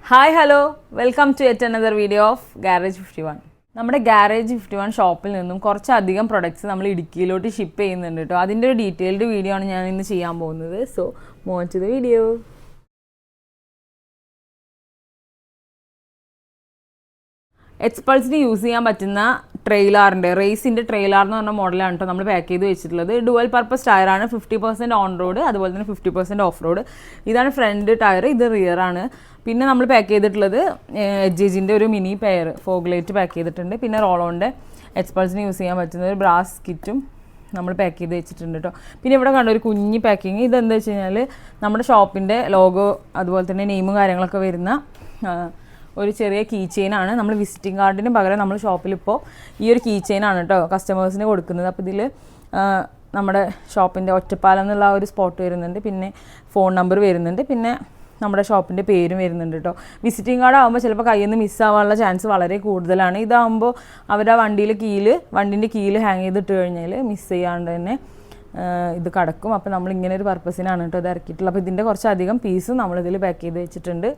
Hi hello welcome to yet another video of garage 51. നമ്മുടെ garage 51 ഷോപ്പിൽ നിന്നും കുറച്ചധികം പ്രൊഡക്ട്സ് നമ്മൾ ഇടുക്കിയിലോട്ട് ഷിപ്പ് ചെയ്യുന്നുണ്ട് കേട്ടോ. അതിൻ്റെ ഒരു ഡീറ്റെയിൽഡ് വീഡിയോ ആണ് ഞാൻ ഇന്ന് ചെയ്യാൻ പോകുന്നത്. So move to the video. എക്സ്പൾസിന് യൂസ് ചെയ്യാൻ പറ്റുന്ന ട്രെയിലറിൻ്റെ റേസിൻ്റെ ട്രെയിലർ എന്ന് പറഞ്ഞ മോഡലാണ് കേട്ടോ നമ്മൾ പാക്ക് ചെയ്ത് വെച്ചിട്ടുള്ളത്. ഡുവൽ പർപ്പസ് ടയറാണ്. 50% ഓൺ റോഡ്, അതുപോലെ തന്നെ 50% ഓഫ് റോഡ്. ഇതാണ് ഫ്രണ്ട് ടയർ, ഇത് റിയർ ആണ്. പിന്നെ നമ്മൾ പാക്ക് ചെയ്തിട്ടുള്ളത് എഡ്ജിൻ്റെ ഒരു mini pair fog light pack ചെയ്തിട്ടുണ്ട്. പിന്നെ റോളോൻ്റെ എക്സ്പൾസിന് യൂസ് ചെയ്യാൻ പറ്റുന്ന ഒരു ബ്രാസ് കിറ്റും നമ്മൾ പാക്ക് ചെയ്ത് വെച്ചിട്ടുണ്ട് കേട്ടോ. പിന്നെ ഇവിടെ കണ്ട ഒരു കുഞ്ഞി പാക്കിങ്, ഇതെന്താ വെച്ച് കഴിഞ്ഞാൽ നമ്മുടെ ഷോപ്പിൻ്റെ ലോഗോ അതുപോലെ തന്നെ നെയിമും കാര്യങ്ങളൊക്കെ വരുന്ന ഒരു ചെറിയ കീ ചെയിനാണ്. നമ്മൾ വിസിറ്റിംഗ് കാർഡിന് പകരം നമ്മൾ ഷോപ്പിലിപ്പോൾ ഈ ഒരു കീ ചെയിനാണ് കേട്ടോ കസ്റ്റമേഴ്സിന് കൊടുക്കുന്നത്. അപ്പോൾ ഇതിൽ നമ്മുടെ ഷോപ്പിൻ്റെ ഒറ്റപ്പാലം എന്നുള്ള ഒരു സ്പോട്ട് വരുന്നുണ്ട്, പിന്നെ ഫോൺ നമ്പർ വരുന്നുണ്ട്, പിന്നെ നമ്മുടെ ഷോപ്പിൻ്റെ പേരും വരുന്നുണ്ട് കേട്ടോ. വിസിറ്റിംഗ് കാർഡ് ആകുമ്പോൾ ചിലപ്പോൾ കയ്യിൽ നിന്ന് മിസ്സാവാനുള്ള ചാൻസ് വളരെ കൂടുതലാണ്. ഇതാകുമ്പോൾ അവർ ആ വണ്ടീൻ്റെ കീയിൽ ഹാങ് ചെയ്തിട്ട് കഴിഞ്ഞാൽ മിസ് ചെയ്യാണ്ട് തന്നെ ഇത് കിടക്കും. അപ്പോൾ നമ്മൾ ഇങ്ങനെ ഒരു പർപ്പസിനാണ് കേട്ടോ ഇത് ഇറക്കിയിട്ടുള്ളത്. അപ്പോൾ ഇതിൻ്റെ കുറച്ചധികം പീസും നമ്മളിതിൽ പാക്ക് ചെയ്ത് വെച്ചിട്ടുണ്ട്.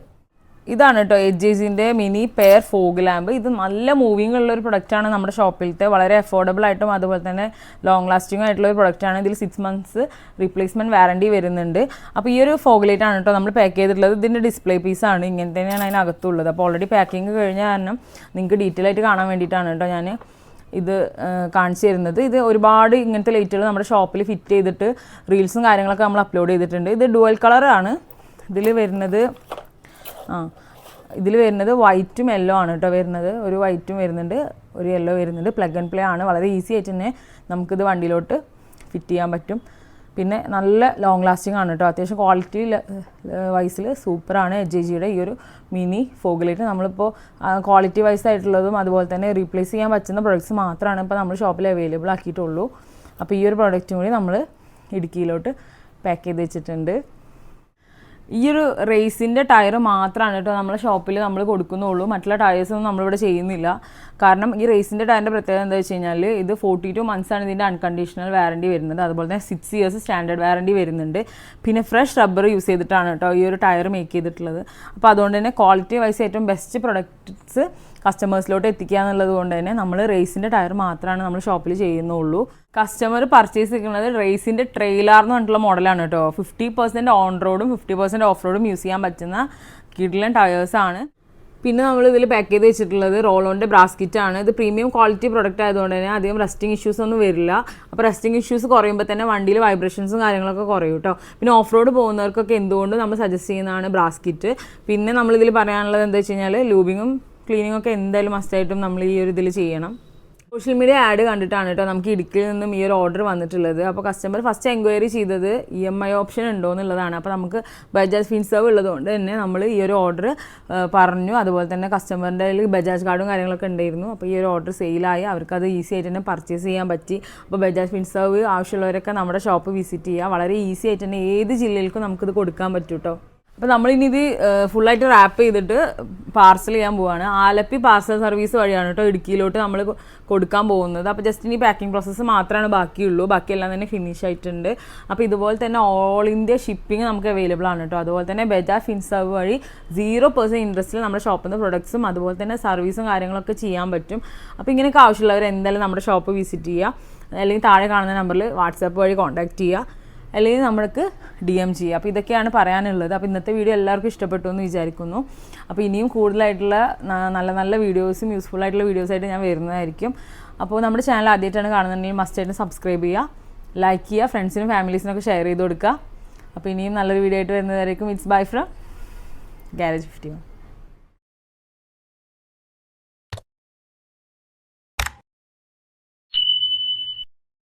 ഇതാണ് കേട്ടോ എഡ്ജിൻ്റെ മിനി പെയർ ഫോഗ് ലാമ്പ്. ഇത് നല്ല മൂവിങ് ഉള്ളൊരു പ്രൊഡക്റ്റാണ് നമ്മുടെ ഷോപ്പിലത്തെ. വളരെ അഫോർഡബിൾ ആയിട്ടും അതുപോലെ തന്നെ ലോങ് ലാസ്റ്റിംഗ് ആയിട്ടുള്ള ഒരു പ്രൊഡക്റ്റാണ്. ഇതിൽ 6 months റീപ്ലേസ്മെൻറ്റ് വാറണ്ടി വരുന്നുണ്ട്. അപ്പോൾ ഈ ഒരു ഫോഗ് ലൈറ്റ് ആണ് കേട്ടോ നമ്മൾ പാക്ക് ചെയ്തിട്ടുള്ളത്. ഇതിൻ്റെ ഡിസ്പ്ലേ പീസാണ്, ഇങ്ങനെ തന്നെയാണ് അതിനകത്തുള്ളത്. അപ്പോൾ ഓൾറെഡി പാക്കിങ് കഴിഞ്ഞ കാരണം നിങ്ങൾക്ക് ഡീറ്റെയിൽ ആയിട്ട് കാണാൻ വേണ്ടിയിട്ടാണ് കേട്ടോ ഞാൻ ഇത് കാണിച്ചു തരുന്നത്. ഇത് ഒരുപാട് ഇങ്ങനത്തെ ലൈറ്റുകൾ നമ്മുടെ ഷോപ്പിൽ ഫിറ്റ് ചെയ്തിട്ട് റീൽസും കാര്യങ്ങളൊക്കെ നമ്മൾ അപ്ലോഡ് ചെയ്തിട്ടുണ്ട്. ഇത് ഡുവൽ കളറാണ് ഇതിൽ വരുന്നത് വൈറ്റും യെല്ലോ ആണ് കേട്ടോ വരുന്നത്. ഒരു വൈറ്റും വരുന്നുണ്ട്, ഒരു യെല്ലോ വരുന്നുണ്ട്. പ്ലഗ് ആൻഡ് പ്ലേ ആണ്. വളരെ ഈസി ആയിട്ട് തന്നെ നമുക്കിത് വണ്ടിയിലോട്ട് ഫിറ്റ് ചെയ്യാൻ പറ്റും. പിന്നെ നല്ല ലോങ് ലാസ്റ്റിംഗ് ആണ് കേട്ടോ. അത്യാവശ്യം ക്വാളിറ്റി വൈസിൽ സൂപ്പറാണ് എഡ്ജിയുടെ ഈ ഒരു മിനി ഫോഗ് ലൈറ്റ്. നമ്മളിപ്പോൾ ക്വാളിറ്റി വൈസ് ആയിട്ടുള്ളതും അതുപോലെ തന്നെ റീപ്ലേസ് ചെയ്യാൻ പറ്റുന്ന പ്രൊഡക്ട്സ് മാത്രമാണ് ഇപ്പോൾ നമ്മൾ ഷോപ്പിൽ അവൈലബിൾ ആക്കിയിട്ടുള്ളൂ. അപ്പോൾ ഈ ഒരു പ്രൊഡക്റ്റും കൂടി നമ്മൾ ഇടുക്കിയിലോട്ട് പാക്ക് ചെയ്ത് വെച്ചിട്ടുണ്ട്. ഈ ഒരു റേസിൻ്റെ ടയർ മാത്രമാണ് കേട്ടോ നമ്മളെ ഷോപ്പിൽ നമ്മൾ കൊടുക്കുന്നുള്ളൂ. മറ്റുള്ള ടയേഴ്സൊന്നും നമ്മളിവിടെ ചെയ്യുന്നില്ല. കാരണം ഈ റേസിൻ്റെ ടയറിൻ്റെ പ്രത്യേകത എന്താ വെച്ച് കഴിഞ്ഞാൽ ഇത് 42 months ആണ് ഇതിൻ്റെ അൺകണ്ടീഷണൽ വാറണ്ടി വരുന്നത്. അതുപോലെ തന്നെ 6 years സ്റ്റാൻഡേർഡ് വാറണ്ടി വരുന്നുണ്ട്. പിന്നെ ഫ്രഷ് റബ്ബർ യൂസ് ചെയ്തിട്ടാണ് കേട്ടോ ഈ ഒരു ടയർ മേക്ക് ചെയ്തിട്ടുള്ളത്. അപ്പോൾ അതുകൊണ്ട് തന്നെ ക്വാളിറ്റി വൈസ് ഏറ്റവും ബെസ്റ്റ് പ്രൊഡക്ട്സ് കസ്റ്റമേഴ്സിലോട്ട് എത്തിക്കുക എന്നുള്ളത് കൊണ്ട് തന്നെ നമ്മൾ റേസിൻ്റെ ടയർ മാത്രമാണ് നമ്മൾ ഷോപ്പിൽ ചെയ്യുന്നുള്ളൂ. കസ്റ്റമർ പർച്ചേസ് ചെയ്യുന്നത് റേസിൻ്റെ ട്രെയിലർ എന്ന് പറഞ്ഞിട്ടുള്ള മോഡലാണ് കേട്ടോ. 50% ഓൺ റോഡും 50% ഓഫ് റോഡും യൂസ് ചെയ്യാൻ പറ്റുന്ന കിഡിലൻ ടയേഴ്സാണ്. പിന്നെ നമ്മൾ ഇതിൽ പാക്ക് ചെയ്ത് വെച്ചിട്ടുള്ളത് റോളോൻ്റെ ബ്രാസ്കിറ്റാണ്. ഇത് പ്രീമിയം ക്വാളിറ്റി പ്രൊഡക്റ്റ് ആയതുകൊണ്ട് തന്നെ അധികം റസ്റ്റിംഗ് ഇഷ്യൂസ് ഒന്നും വരില്ല. അപ്പോൾ റസ്റ്റിംഗ് ഇഷ്യൂസ് കുറയുമ്പോൾ തന്നെ വണ്ടിയിൽ വൈബ്രേഷൻസും കാര്യങ്ങളൊക്കെ കുറയും കേട്ടോ. പിന്നെ ഓഫ് റോഡ് പോകുന്നവർക്കൊക്കെ എന്തുകൊണ്ടും നമ്മൾ സജസ്റ്റ് ചെയ്യുന്നതാണ് ബ്രാസ്കിറ്റ്. പിന്നെ നമ്മളിതിൽ പറയാനുള്ളത് എന്താ വെച്ച് കഴിഞ്ഞാൽ ലൂബിങ്ങും ക്ലീനിങ്ങും ഒക്കെ എന്തായാലും മസ്റ്റായിട്ടും നമ്മൾ ഈ ഒരു ഇതിൽ ചെയ്യണം. സോഷ്യൽ മീഡിയ ആഡ് കണ്ടിട്ടാണ് കേട്ടോ നമുക്ക് ഇടുക്കിയിൽ നിന്നും ഈ ഒരു ഓർഡർ വന്നിട്ടുള്ളത്. അപ്പോൾ കസ്റ്റമർ ഫസ്റ്റ് എൻക്വയറി ചെയ്തത് EMI ഓപ്ഷൻ ഉണ്ടോ എന്നുള്ളതാണ്. അപ്പോൾ നമുക്ക് ബജാജ് ഫിൻസർവ് ഉള്ളതുകൊണ്ട് തന്നെ നമ്മൾ ഈ ഒരു ഓർഡർ പറഞ്ഞു. അതുപോലെ തന്നെ കസ്റ്റമറിൻ്റെ കയ്യിൽ ബജാജ് കാർഡും കാര്യങ്ങളൊക്കെ ഉണ്ടായിരുന്നു. അപ്പോൾ ഈ ഒരു ഓർഡർ സെയിലായി, അവർക്കത് ഈസി ആയിട്ട് തന്നെ പർച്ചേസ് ചെയ്യാൻ പറ്റി. അപ്പോൾ ബജാജ് ഫിൻസർവ് ആവശ്യമുള്ളവരൊക്കെ നമ്മുടെ ഷോപ്പ് വിസിറ്റ് ചെയ്യുക. വളരെ ഈസി ആയിട്ട് തന്നെ ഏത് ജില്ലയിലേക്കും നമുക്കിത് കൊടുക്കാൻ പറ്റും കേട്ടോ. അപ്പോൾ നമ്മളിനി ഇത് ഫുള്ളായിട്ട് റാപ്പ് ചെയ്തിട്ട് പാർസൽ ചെയ്യാൻ പോവുകയാണ്. ആലപ്പി പാർസൽ സർവീസ് വഴിയാണ് കേട്ടോ ഇടുക്കിയിലോട്ട് നമ്മൾ കൊടുക്കാൻ പോകുന്നത്. അപ്പോൾ ജസ്റ്റ് ഇനി പാക്കിംഗ് പ്രോസസ്സ് മാത്രമാണ് ബാക്കിയുള്ളൂ. ബാക്കിയെല്ലാം തന്നെ ഫിനിഷ് ആയിട്ടുണ്ട്. അപ്പോൾ ഇതുപോലെ തന്നെ ഓൾ ഇന്ത്യ ഷിപ്പിംഗ് നമുക്ക് അവൈലബിൾ ആണ് കേട്ടോ. അതുപോലെ തന്നെ ബജാജ് ഫിൻസർവ് വഴി 0% ഇൻട്രസ്റ്റിൽ നമ്മുടെ ഷോപ്പിൽ നിന്ന് പ്രൊഡക്ട്സും അതുപോലെ തന്നെ സർവീസും കാര്യങ്ങളൊക്കെ ചെയ്യാൻ പറ്റും. അപ്പോൾ ഇങ്ങനെയൊക്കെ ആവശ്യമുള്ളവർ എന്തായാലും നമ്മുടെ ഷോപ്പ് വിസിറ്റ് ചെയ്യുക, അല്ലെങ്കിൽ താഴെ കാണുന്ന നമ്പറിൽ വാട്സാപ്പ് വഴി കോൺടാക്റ്റ് ചെയ്യുക, അല്ലെങ്കിൽ നമ്മൾക്ക് DM ചെയ്യുക. അപ്പോൾ ഇതൊക്കെയാണ് പറയാനുള്ളത്. അപ്പോൾ ഇന്നത്തെ വീഡിയോ എല്ലാവർക്കും ഇഷ്ടപ്പെട്ടു എന്ന് വിചാരിക്കുന്നു. അപ്പോൾ ഇനിയും കൂടുതലായിട്ടുള്ള നല്ല നല്ല വീഡിയോസും യൂസ്ഫുൾ ആയിട്ടുള്ള വീഡിയോസായിട്ട് ഞാൻ വരുന്നതായിരിക്കും. അപ്പോൾ നമ്മുടെ ചാനൽ ആദ്യമായിട്ടാണ് കാണുന്നുണ്ടെങ്കിൽ മസ്റ്റായിട്ട് സബ്സ്ക്രൈബ് ചെയ്യുക, ലൈക്ക് ചെയ്യുക, ഫ്രണ്ട്സിനും ഫാമിലീസിനൊക്കെ ഷെയർ ചെയ്ത് കൊടുക്കുക. അപ്പോൾ ഇനിയും നല്ലൊരു വീഡിയോ ആയിട്ട് വരുന്നതായിരിക്കും. It's bye from garage 51.